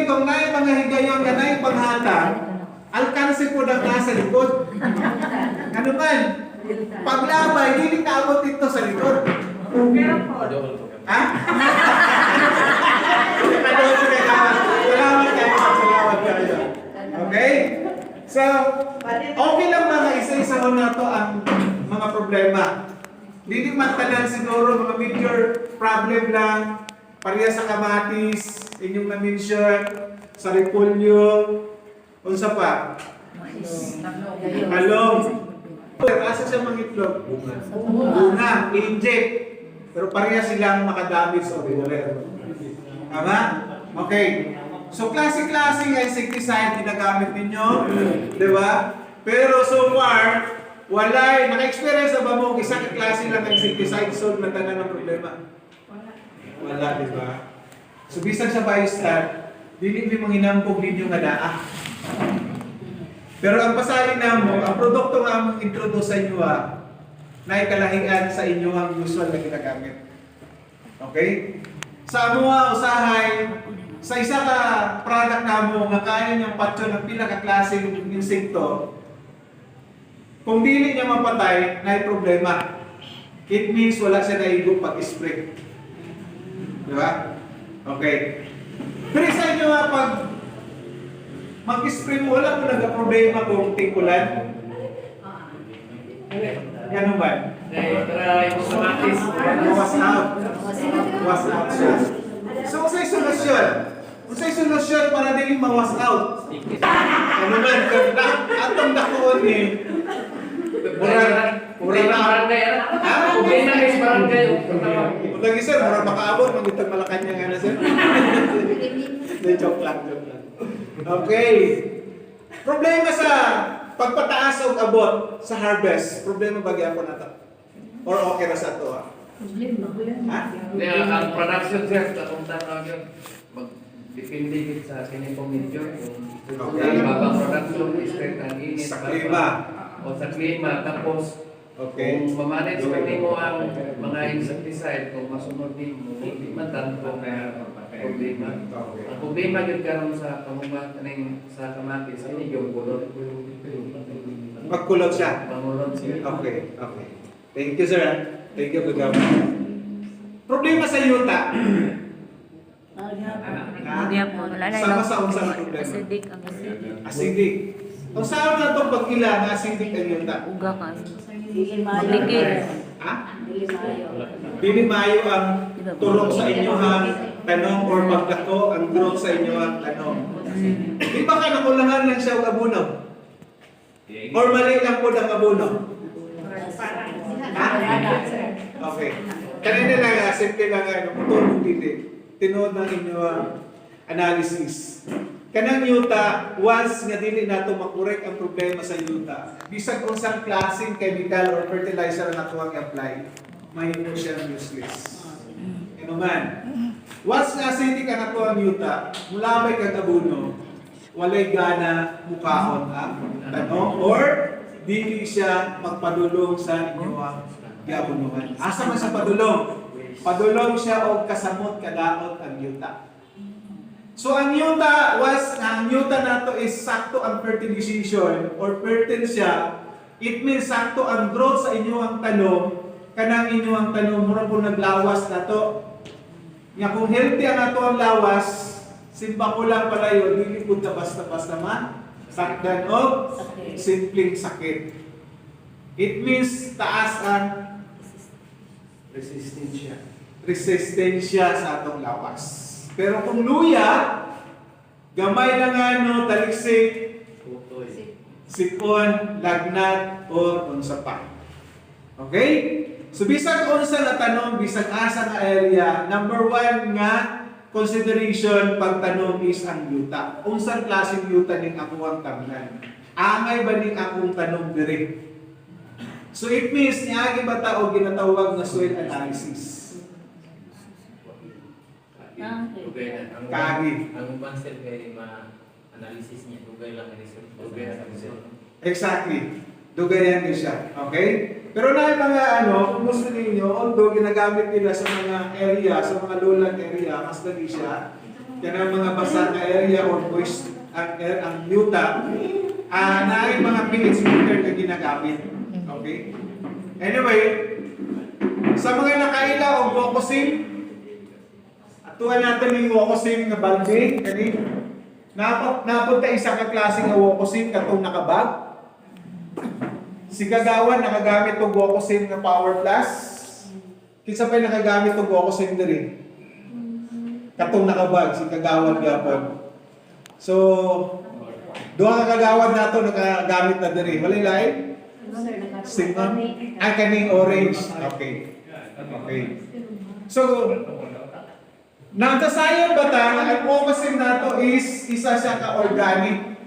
kung naay mga higayon nga naay panghatag, alkanse po ng nasa likod. Ano man? Paglabay, hindi kaabot dito sa likod. Ha? Salamat kayo. Okay? So, okay lang mga isa-isa ko na to ang mga problema. Hindi magtanan siguro mga major problem lang. Pareha sa kamatis, inyong na-mention, sa repolyo, unsa pa? Talong. Asa siya mga itlog? Bunga, inject. Pero pareha silang makadamage sa order. Tama? Okay. So, klase-klase nga insecticide ginagamit ninyo. Di ba? Pero so far, walay, naka-experience na ba mo isang klase lang ng insecticide solve na tanan ng problema? Wala, di ba? So, bisan sa biostart, dili mo hinambog ninyo nga daa. Pero ang pasalin na mo, ang produkto nga mong introduce sa inyo na ikalahingan sa inyo ang usual na ginagamit. Okay? Sa mga usahay, sa isa ka product na mo nga kaya niyang patyo ng pila ka klaseng insekto, kung dili niya mapatay, na problema. It means wala siya naigong pag-spray. Di ba? Okay. Pero sa inyo pag mag-spray mo, wala mo nagka-problema kung tikulan. Ganun ba? Para yung kamatis. Was out. Was out siya. So, usay solusyon. Usay solusyon para dili ma-was out. Ano man, atong dakuon ni Murag barangay. Ha? Okay na guys, barangay. Lagi sir, murag makaabot, magitag Malacanang nga na sir. Joke lang. Okay. Problema sa pagpataas o abot sa harvest, problema ba gyapon nato? Or okay ra sa to? Ha? Ang production sir, katong tanaw yun. Mag-depende sa kinipong medyo. Kung babang production, straight ang init. Sa klima. O sa klima, tapos Okay. kung mamanage ka mo ang mga insecticide, kung masunod din mo, hindi man tanto na problema. Ang problema yun karon sa pamubat sa kamatis, ini yung kulot. Magkulot siya. Pangulot siya. Okay. Thank you sir. Thank you good problema sa yuta. Sama sa unsang problema. Acidic ang acidic. Acidic. Ang saan na itong pagkila na acidic ang yuta? Uga ka. Maglikid. Ha? Dili mayo ang turok sa inyong tanong or pagdako ang growth sa inyong tanong. Di ba ka nakulangan lang siya ang abono? Or mali lang po ang abono? Ha? Okay. Kanina lang, simple lang tutulong dili. Tinuod ng inyong analysis. Kanang yuta, once nga dili nato makorek ang problema sa yuta, bisag unsang klaseng chemical or fertilizer na nato ang apply, mahimo siya useless. Ano man? Once nga acidic ang nato ang yuta, mula may kag abono, walay gana mukhaon ang tanong or dili siya magpadulong sa inyong giabonuhan. Asa man sa padulong? Padulong siya og kasamot kadaot ang yuta. So ang yuta ang yuta nato is sakto ang fertilization or fertile siya. It means sakto ang growth sa inyong tanong, kanang inyong tanong mura po naglawas nato. Nga kung healthy ang ato ang lawas, simpa ko lang palayo, dili pud na basta-basta man sakdan og simpleng sakit. It means taas ang resistensya sa atong lawas. Pero kung luya, gamay na nga taliksik, sipon, lagnat, or unsa pa. Okay? So bisag unsa na tanong, bisag asa nga area, number 1 nga consideration pagtanong is ang yuta. Unsang klaseng yuta ning ako ang tamnan? Angay ba ning akong tanong diri? So it means niagi ba ta og ginatawag na soil analysis? Kagi. Ang concept kay ma-analysis niya, dugay lang ang result. Exactly. Dugayan din siya. Okay? Pero na mga kung gusto ninyo, although ginagamit nila sa mga area, sa mga lowland area, mas dali siya, kanang mga basa na area or voice ang yuta, na ay mga pH meter na ginagamit. Okay? Anyway, sa mga nakaila o Wokosim, atuan natin yung Wokosim na balde, kani napunta isa ka klase nga Wokosim katong nakabag. Si Kagawan nakagamit og Wokosim nga Power Plus. Kinsa pa nakagamit og Wokosim diri? Katong nakabag si Kagawan gyapon. So, duha ka Kagawan nato nakagamit na diri. Walay lain? Singon? Kaning orange. Okay. Okay. So, nagsasayon ba ta nga ang Wokosim nato is isa siya ka organic?